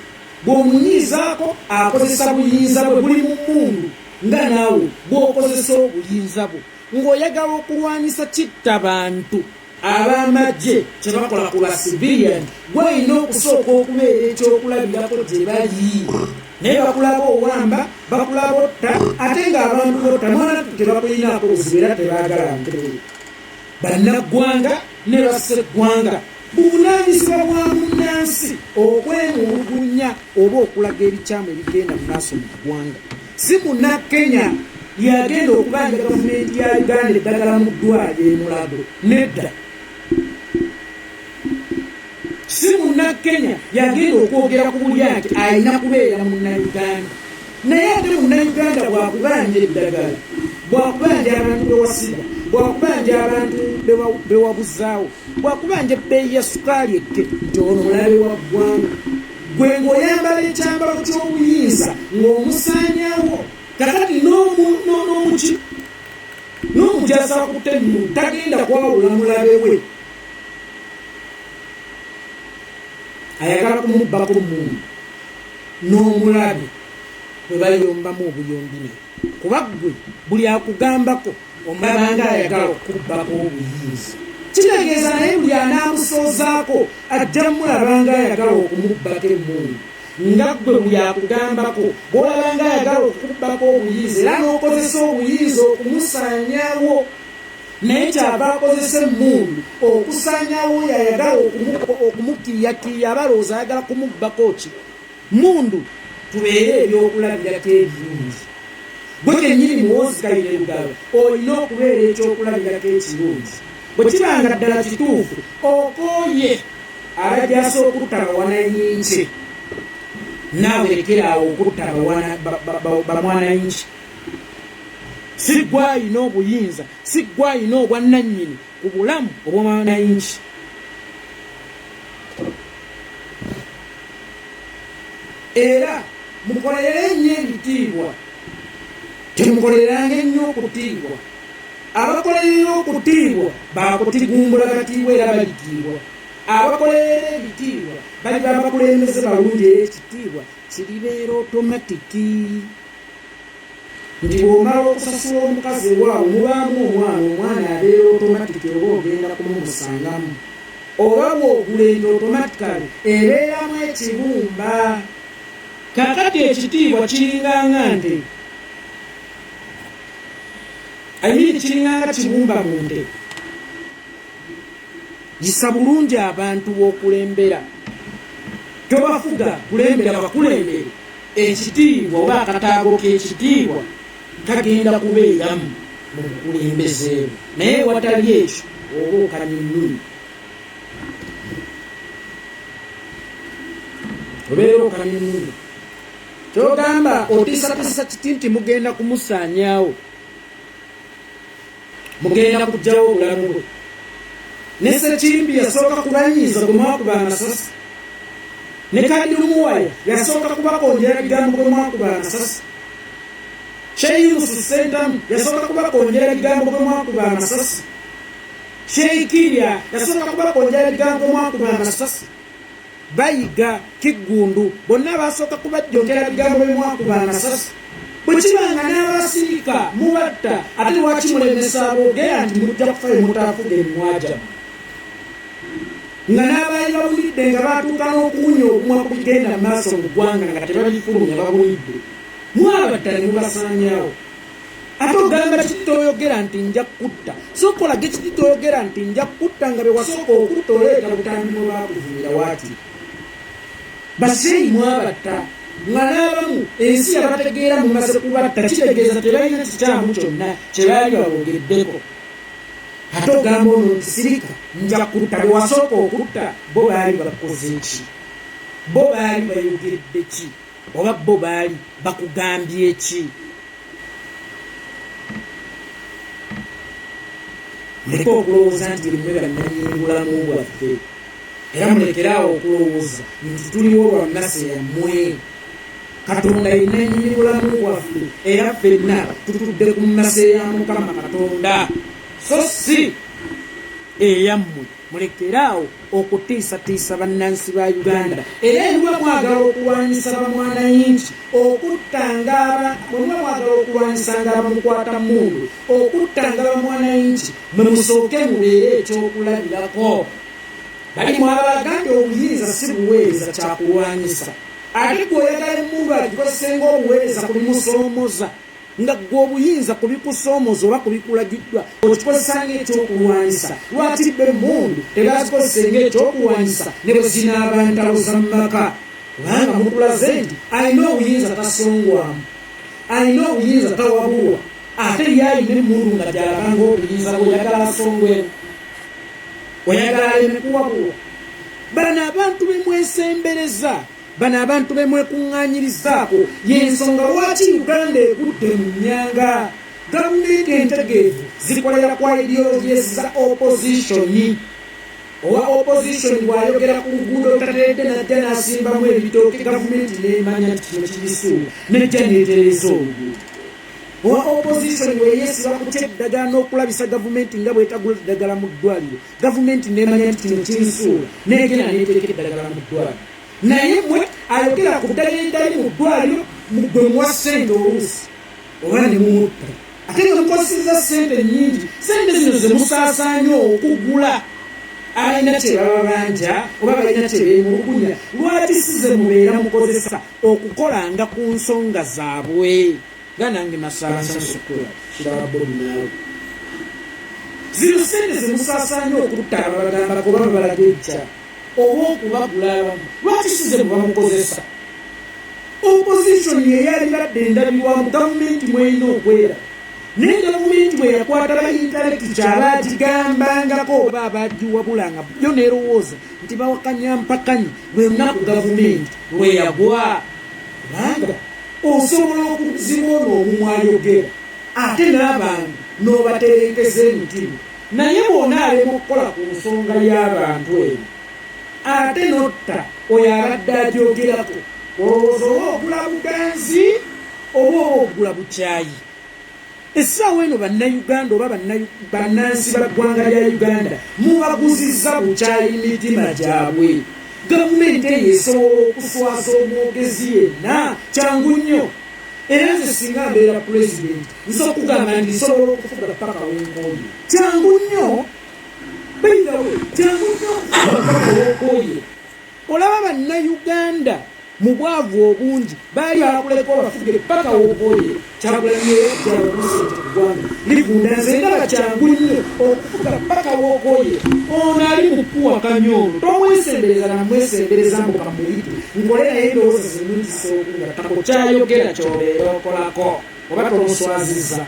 Bw'omunyiizaako akozesa buyinza bwe buli mu mmundu nga naawe bw'okozesa obuyinza bwe. Ng'oyagala okulwanyisa kitta bantu ab'amagye kye bakola ku basiviliani gwalina okusooka okubeera ekyokulabirako gye bali. Naye bakulaba owamba bakulaba otta ate ng'abantu botta mwana tebakulinaako buzibu era tebaagala ntereere. Bannaggwanga ne basseggwanga buvunaanyizibwa bwa munnansi okwemulugunya oba okulaga ebikyamu ebigenda mu maaso mu ggwanga. Si munnakenya yagenda okubanja gavumenti ya Uganda eddagala mu ddwaliro emulago nedda. Si munnakenya yagenda okwogera ku bulya nti alina kubeera munnayuganda. Naye ate munnayuganda bwakubanja eddagala, bwakubanja abantu bewasiba, bwakubanja abantu bewabuzaawo, bwakubanja ebbeeyi ya sukaali ekke nti ono mulabe wa ggwanga. Gwe ng'oyambala ekyambalo ky'obuyinza ng'omusaanyawo kakati n'omujaasi akutte nnu tagenda kwawula mulabe we. Ayagala kumubbako mundu n'omulabe bwe bayombamu obuyombine kuba ggwe buli akugambako omulabanga ayagala okubbako obuyinza kitegeeza naye buli anaamusoozaako ajja mulabanga ayagala okumubbako emmundu nga ggwe buli akugambako bw'olabanga ayagala okubbako obuyinza era n'okozesa obuyinza okumusaanyaawo naye kyava akozesa emmundu okusaanyaawo yayagala okumukiriyakiriya abalowooza ayagala kumubbako ki mundu tubeere ebyokulabirako ebirungi gwe kennyini Muhoozi Kayinere Lugaba olina okubeera ekyokulabirako ekirungi bwe kibanga ddala kituufu okooye abajjasa okutta bawananyinki naawe lekeraawo okutta bamwananyinki si gwe alina obuyinza si gwe alina obwannannyini ku bulamu obw'omwananyinki era mukolerere nnyo ebitiibwa temukolereranga ennyo okutiibwa abakolerera okutiibwa bakutigumbula katiibwa era balitiibwa abakolerera ebitiibwa baliba abakulembeze balungi era ekitiibwa kiribeera otomatiki nti bw'omala okusasula omukazi ewaabwe mubaamu omwana abeera otomatiki oba ogenda kumumusangamu oba bw'ogula ente otomatikale ebeeramu ekibumba kakati ekitiibwa kiringanga nte kiringanga kibumba mu nte gisa bulungi abantu b'okulembera tobafuga kulembera bakulembere ekitiibwa oba akataago k'ekitiibwa kagenda kubeeramu mu bukulembezeebu naye watali ekyo oba okanyunyuni obeera okanyunyuni kyogamba otiisatiisa kiti nti mugenda kumusaanyaawo mugenda kuggyawo obulamu bwe ne Ssekimbi yasooka kubanyiiza gwe mwakuba amasasi ne Kaddirumuwaya yasooka kubakonjera bigambo gwe mwakuba amasasi Sheikh Yunus Sentamu yasooka kubakonjera bigambo gwe mwakuba amasasi Sheikh Kirya yasooka kubakonjera bigambo gwe mwakuba amasasi Bayiga Kiggundu bonna basooka kubajjontera bigambo bye mwakuba amasasi bwe kibanga n'abasirika mubatta ate lwaki mulemesa aboogera nti mujja kufayo mutaafuga emwajamu nga n'abaali babulidde nga baatuuka n'okuwunya okumwa kubigenda mu maaso mu ggwanga nga tebabifulumya babulidde mwabatta ne mubasaanyaawo ate ogamba kiti toyogera nti nja kutta sokolage kiti toyogera nti nja kutta nga be wasooka okutta oleeta butambi mwe baakuvumira waati baseeyi mwabatta nga n'abamu ensi yabategeera mumaze kubatta kitegeeza tebalina kikyamu kyonna kye baali babogeddeko ate ogamba ono nti sirika nja kutta be wasooka okutta bo baali bakoze ki bo baali bayogedde ki oba bo baali bakugambye ki muleke okulowooza nti rimwe bannanyini bulamu bwaffe era mulekeraawo okulowooza nti tuliwo lwannase yammwe Katonda yennyini bulamu bwaffe era ffenna tutudde ku mmase ya Mukama Katonda so si eyammwe mulekeraawo okutiisatiisa bannansi ba Uganda era eriwe mwagala okulwanyisa bamwanayinki mwagala okulwanyisanga abamukwata mmundu okuttanga bamwanayinki mwe musooke mubeere ekyokulabirako bali mwabaga nti obuyinza si buweereza kyakulwanyisa ate gweoyagala emmundu agikosesenga obuweereza kubimusoomoza nga gwe obuyinza kubikusoomoza oba kubikulagiddwa okikozesanga ekyokulwanyisa lwaki bbe emmundu tebazikosesenga ekyokulwanyisa ne bwe zinaaba ntalo za mmaka kubanga mutulaze nti alina obuyinza tasongwamu alina obuyinza tawabulwa ate yalina emmundu nga gyalabanga obuyinza bweoyagala asongweru oyagala aleme kuwabulwa bano abantu bemwesembereza bano abantu bemwekuŋŋaanyirizaako y'ensonga lwaki Uganda egudde mu nnyanga gavumenti entegeevu zikolera kwa ideologies za oppositioni owa opposition bw'ayogera ku luguudo tateredde najja n'asimbamu ebitooke gavumenti n'emanya nti kino kibisuula nejja n'etereza oluguudo owa opposition bweyesiba kutya eddagala n'okulabisa gavumenti nga bwetagula eddagala mu ddwaliro gavumenti n'emanya nti kino kibisuula n'egenda n'eteeka eddagala mu ddwaliro naye mwe ayogera ku ddagala eddali mu ddwaliro gwe muwa ssente oluusi oba ne mumutta ate nga mukozeseza ssente nnyingi ssente zino ze musaasaanya okugula alina kye bababanja oba balina kye beemulugunya lwaki size mubeera mukozesa okukolanga ku nsonga zaabwe nga nange masaalasasukula kiraba bobi naawe zino ssente ze musaasaanya okutta ababagambako oba babalaga ejja oba okubagula abamu lwaki size muba mukozesa opposition yeyalibadde endabirwamu gavumenti mweyina okwera naye gavumenti bwe yakwata ba intelekti kyabagigambangako oba abagiwabulanga yo neerowooza nti bawakanyampakanyi lwe lunaku gavumenti lwe yagwa kubanga osobola okuzibona omumwayogera ate n'abantu n'obaterekeza emitima naye bwona alema okukola ku nsonga y'abantu eno ate notta oyo abadde agyogerako olowooza oba ogula buganzi oba ogula bukyayi essaawa eno bannayuganda oba bannansi baggwanga lya uganda mubaguzizza bukyayi mitima gyabwe gavumenti eyo esobola okuswaza omwogezi yenna kyangu nnyo era nze singa mbeera pulezidenti nsobola okugamba nti nsobola okufuga paka w'enkooye kyangu nnyo baidawe kyangu nnyo paka w'enkooye olaba bannayuganda mu bwavu obungi baali bakuleko bafuge paka w'enkooye kyagulanyeyakuggwanga ligunda nze ndaba kyangu nnyo okufuga paka w'enkooye ono ali mukuwa kanyoolo tomwesembereza namwesembereza mukamuyiti nkole naye endowooza zenungisookungattako kyayogera kyobeera okolako oba tomuswazizza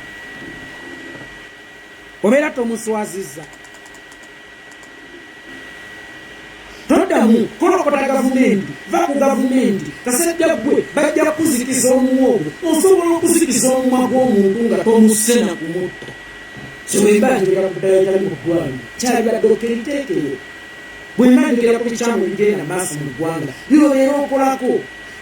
obeera tomuswazizza toddamu kolokota gavumenti va ku gavumenti kasajja gwe bajja kuzikiza omuwogo osobola okuzikiza omumwa gw'omuntu nga tomusena kumutta kyebwemba njogera ku ddala etali mu ggwanga kyalibadde okeriteekere bwemba njogera ku bikyamu ebigenda maaso mu ggwanga byobeera okolako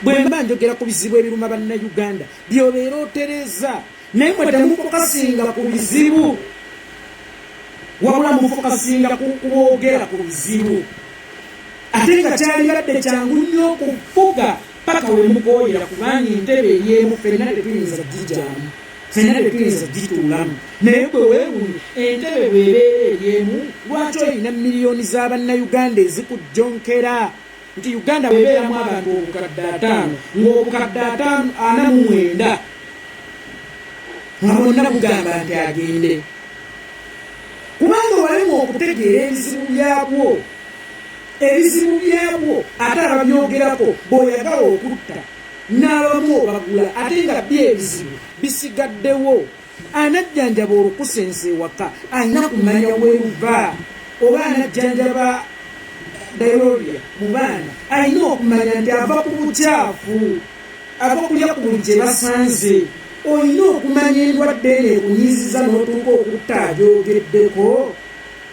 bwemba njogera ku bizibu ebiruma bannayuganda byobeera otereza naye mwe temufokasinga ku bizibu wabula mufokasinga ku kubogera ku bizibu ate nga kyalibadde kyangu nnyo okufuga paka we mukooyera kubanga entebe eryemu ffenna tetuyinza gijaamu ffenna tetuyinza gituulamu naye bwe weewunye entebe bwebeera eryemu lwaki olina miliyoni z'abannayuganda ezikujjonkera nti uganda bwebeeramu abantu obukadde 5 ng'obukadde 49 nga bonna bugamba nti agende kubanga walemu okutegeera ebizibu byabwo ate ababyogerako bw'oyagala okutta n'abamu obagula ate nga byebizibu bisigaddewo anajjanjaba olukusensa ewaka alina kumanya weruva oba anajjanjaba dayoloria mu baana alina okumanya nti ava ku bukyafu ava kulya ku buli gye basanze olina okumanya endwadde eno ekunyiiziza n'otuuka okutta agyogeddeko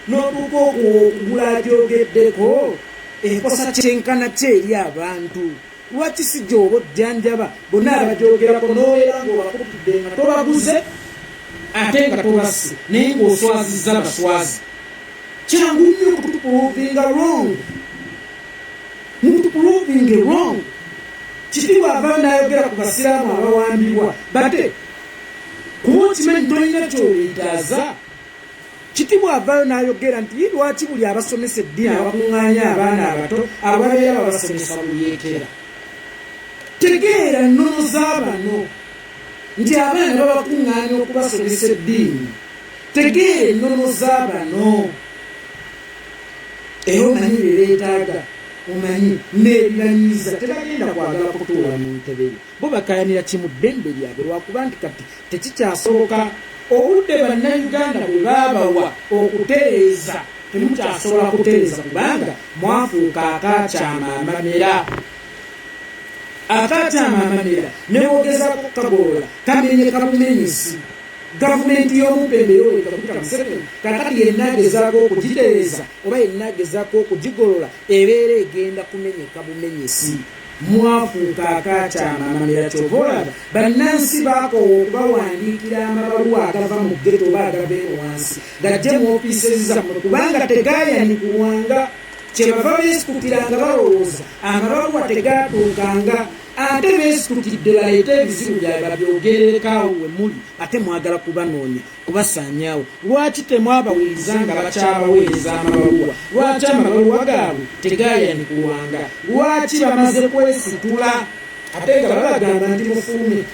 n'otuuka okugula agyogeddeko ekosa kyenkana kye eri abantu lwaki si gy'oba ojjanjaba bonna abagyogerako n'obeera ng'obakutudde nga tobaguze ate nga tobasi naye ng'oswazizza baswazi kyangu nnyo okutupuluvinga wrong mutupuluvinge wrong kitiibwa avaayo n'ayogera ku basiraamu abawambibwa bate kuba okimanyi tolina ky'oleetaaza kitiibwa avaayo n'ayogera nti lwaki buli abasomesa eddiini abakuŋŋaanya abaana abato ababeera babasomesa buyeekera tegeera nnono z'abano nti abaana babakuŋŋaanya okubasomesa eddiini tegeera ennono z'abano era omanyi bereetaaga omanyi n'ebiranyiza tebagenda kwagala kutuula mu ntebe bo bakayanira kimu ddembe lyabwe lwakuba nti kati tekikyasoboka obudde bannayuganda bwe baabawa okutereeza temukyasobola kutereeza kubanga mwafuuka akaakyama amamera newogezako kagolola kamenye kabumenyesi gavumenti y'omupembeero ekakuta Museveni kakati yenna agezaako okugitereeza oba yenna agezaako okugigolola ebeera egenda kumenyeka bumenyesi mwafuuka akaakyama amamera kyova olaba bannansi baakoowa okubawandiikira amabaluwa agava mu ggeto oba agava eno wansi gajje mu ofiisi zammwe kubanga tegaayandikulwanga kyebava beesituukiranga balowooza amabaluwa tegatuukanga ate beesituukidde baleeta ebizibu byabwe babyogererekawo we muli ate mwagala kubanoonya kubasaanyaawo. Lwaki temwabawuliriza nga bakyabaweereza amabaluwa? Lwaki amabaluwa gaabwe tegaayanikuwanga? Lwaki bamaze kwesitula ate nga babagamba nti mufuume?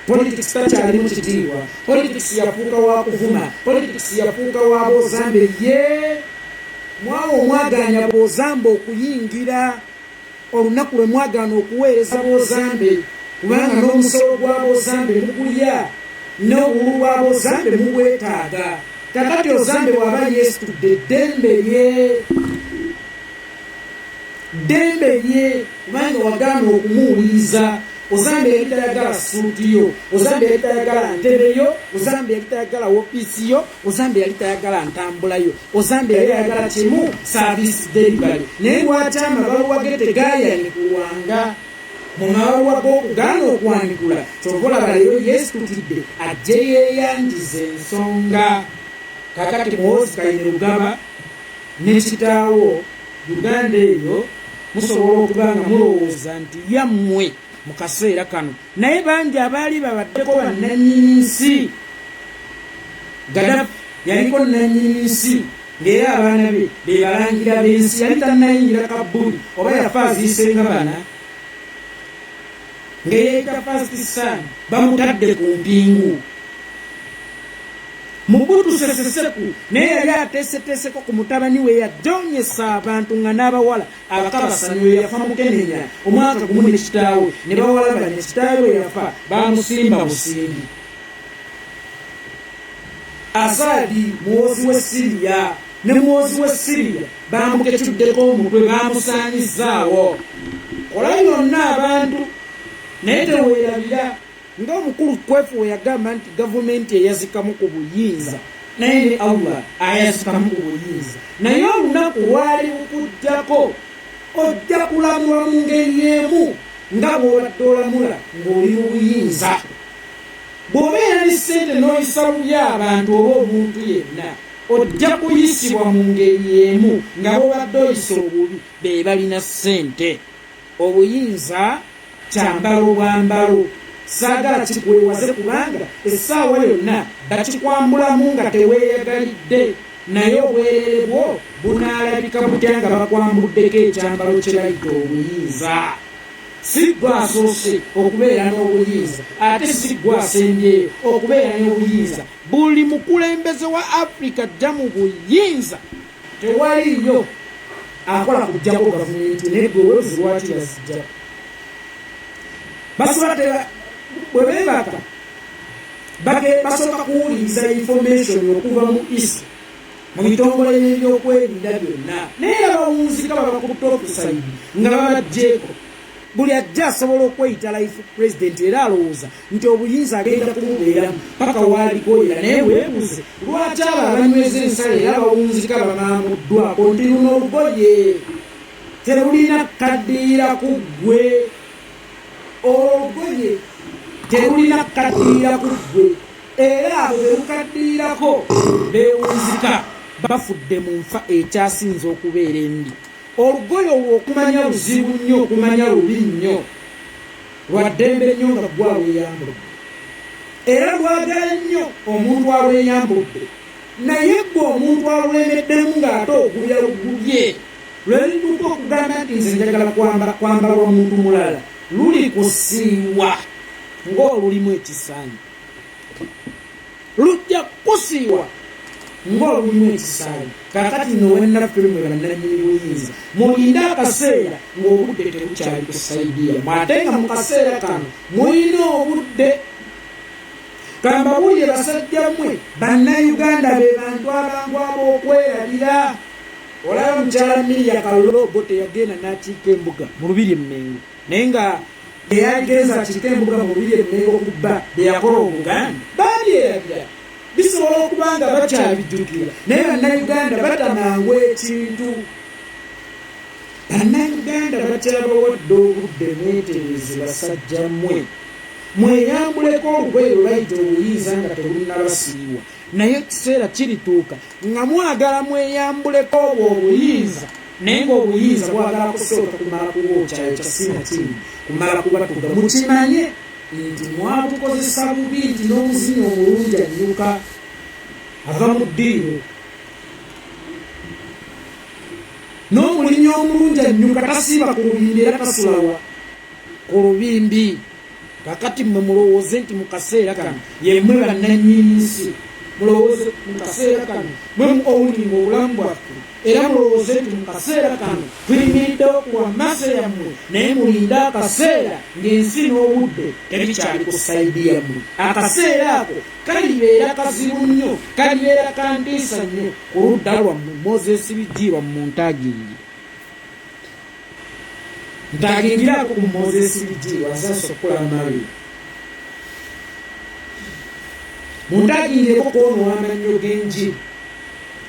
Politics takyali mu kitiibwa. Politics yafuuka wa kuvuma. Politics yafuuka wa Bozambe. Mwawo omwaganya Bozambe okuyingira olunaku lwe mwagaana okuweereza Bozambe, kubanga n'omusolo gwa Bozambe mugulya, n'obulu bwa Bozambe mubwetaaga. Kakati Ozambe bw'aba yeesitudde ddembe lye kubanga wagaana okumuwuliriza. Ozambe yali tayagala suuti yo, Ozambe yali tayagala ntebe yo, Ozambe yali tayagala ofiisi yo, Ozambe yali tayagala ntambula yo, Ozambe yali ayagala kimu, service delivery. Naye lwaki amabaluwa ge tegaayanikuwanga? Mu mabaluwa g'okugaana okwanikula kyova olaba leero yeesituukidde ajje yeeyanjiza ensonga. Kakati Muhoozi Kainerugaba ne kitaawo Uganda eyo musobola okuba nga mulowooza nti yammwe mu kaseera kano, naye bangi abaali babaddeko bannannyini nsi. Gaddafi yaliko nnannyini nsi ng'era abaana be be balangira b'ensi, yali tannayingira Kabuli oba yafa aziisenga bana ng'eyita First Son bamutadde ku mpingu. Mobutu Sese Seko naye yali ateeseteeseko ku mutabani we yajoonyesa abantu nga n'abawala abakabasanyuye yafa Mukenenya omwaka gumu ne kitaawe ne bawalabanya kitaawe yafa bamusimba busimbi. Azadi muwozi w'e Siriya ne muwozi w'e Siriya bamukecuddeko omutwe bamusaanyizaawo. Kola yonna abantu naye teweerabira. Ng'omukulu kwefu we yagamba nti gavumenti eyazikamu ku buyinza naye ne Allah ayazikamu ku buyinza. Naye olunaku lwali lukujjako ojja kulamula mu ngeri emu nga bw'obadde olamula ng'oli mu buyinza. Bw'obeera ne ssente n'oyisa bubi abantu oba omuntu yenna ojja kuyisibwa mu ngeri emu nga bw'obadde oyisa obubi be balina ssente. Obuyinza kyambalo bwambalo. Saagala kikwewaze kubanga essaawa yonna bakikwambulamu nga teweeyagalidde, naye obwereere bwo bunaalabika butya nga bakwambuddeko ekyambalo kye bayita obuyinza. Si ggwe asoose okubeera n'obuyinza ate si ggwe asembyeyo okubeera n'obuyinza. Buli mukulembeze wa Africa ajja mu buyinza, tewaliyo akola kujjako gavumenti naye gwe webuzi lwaki yazijja. Basobola bwe beebaka basooka kuwuliriza information okuva mu isi mu bitongole by'ebyokwerinda byonna, naye abawunzika baba ku topusayidi nga babagjeeko. Buli ajja asobola okweyita life president era alowooza nti obuyinza agenda kumubeeramu paka waaligoyera. Naye weebuze lwaki abo abanyweza ensala era abawunzika bamaamuddwako nti luno olugoye terulina kukaddiira ku ggwe. Olugoye terulina kukaddiira ku ggwe era abo berukaddiirako beewunzika bafudde mu nfa ekyasinza okubeera embi. Olugoye olwo okumanya luzibu nnyo, okumanya lubi nnyo, lwa ddembe nnyo nga gwe alweyambudde era lwagala nnyo omuntu alweyambudde. Naye gwe omuntu alwemeddemu ng'ate ogubya lugubye lwelituuka okugamba nti nze njagala kwambalwa omuntu mulala, luli kusiiwa ng'olulimu ekisaanyi. Lujja kusiiwa ng'olulimu ekisaanyi. Kakati nno wennaffe mwe bannannyini buyinza mulinde akaseera ng'obudde tebukyali kusaidiya mu, ate nga mu kaseera kano mulina obudde. Kambabulire basajja mmwe bannayuganda be bantu abangwaba okwerabira. Olaba mukyala Miriya Kaloobo teyagenda n'akiika embuga mu Lubiri Mmengo, naye nga eyagenza akiika embuga mu Lubiri Mmengo okubba beyakola Obuganda babyerabira. Bisobola okuba nga bakyabijjukira naye bannayuganda batamangu ekintu. Bannayuganda bakyabawadde obudde mwetereze basajja mmwe mweyambuleko olugoye lwebayita obuyinza nga tebunnabasiiwa naye ekiseera kirituuka nga mwagala mweyambuleko obwo obuyinza naye ng'obuyinza bwagala kusooka kumala kubwokyayo kyasina kiri kumala kubatuga mukimanye nti mwabukozesa bubi nti n'omuzinyi omulungi annyuka ava mu ddiiro n'omulimi omulungi annyuka tasiiba ku lubimbi era tasulawa ku lubimbi. Kakati mmwe mulowooze nti mu kaseera kano yemmwe bannannyini nsi mulowooze mu kaseera kano mwe owulinga obulamu bwaffe era mulowooze nti mu kaseera kano tuyimiriddewo ku wamase yammwe naye mulinde akaseera ng'ensi n'obudde tebikyali ku sayidi yammwe. Akaseera ako kalibeera kazibu nnyo kalibeera kantiisa nnyo ku ludda lwammwe Moses Bijirwa mu Ntaagirire. Ntaagingirako ku Moses Bijirwa azasokola mabi Muntaagingireko kwono w'amannyo g'enjiri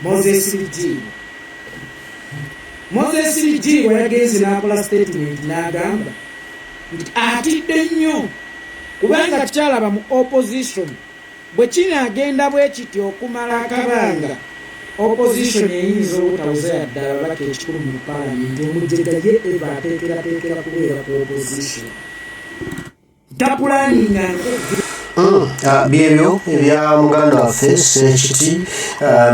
Moses Bijirwa. Moses Bijirwa yagenze n'akola statement n'agamba nti atidde nnyo kubanga kyalaba mu opposition bwe kinaagenda bwe kiti okumala akabanga opposition eyinza obutawuza yadde ababaka ekikulu mu palamenti omujjega ye eva ateekerateekera kubeera ku opposition tapulaninga byebyo ebya muganda waffe Sekiti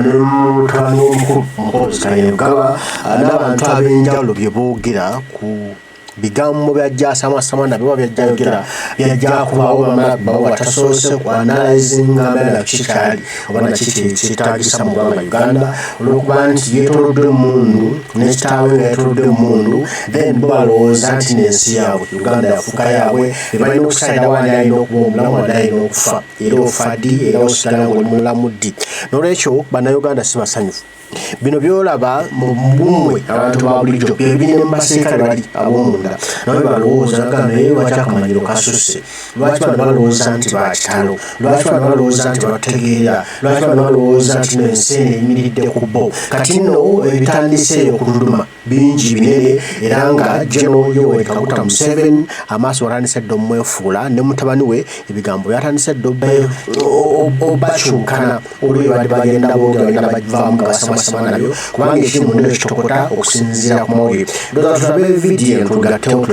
n'omutwani omukulu Muhoozi Kainerugaba n'abantu ab'enjawulo bye boogera ku bigambo byajja asamasama nabyo byajjayogera byajja kubaawo bamalabawo batasoose ku analyzinga mbera kikyali oba nakiki kyetaagisa mu ggwanga Uganda olw'okuba nti yeetoloddwa emmundu n'ekitaawe nga yeetoloddwa emmundu then bo balowooza nti n'ensi yaabwe Uganda yafuuka yaabwe be balina okusalira wandi alina okuba omulamu wandi alina okufa era ofa ddi era osigala ng'oli mulamu ddi. N'olwekyo bannayuganda si basanyufu. Bino byolaba mu bumwe abantu ba bulijjo bye biri ne baserikale bali ab'omunda nawe balowooza naye lwaki akamanyiro kasusse lwaki bano balowooza nti bakitalo lwaki bano balowooza nti bategeera lwaki bano balowooza nti n'ensi eno eyimiridde ku bo kati nno ebitandise okululuma bingi binene era nga General Yoweri Kaguta Museveni amaaso batandise dde omwefuula ne mutabani we ebigambo byatandise dde obakyukana olwo badde bagenda boogera bagenda bavaamu nga basama nabyo kubanga ekiri mu nnyo kitokota okusinziira ku mawulire. Tulabe vidiyo tugattewo.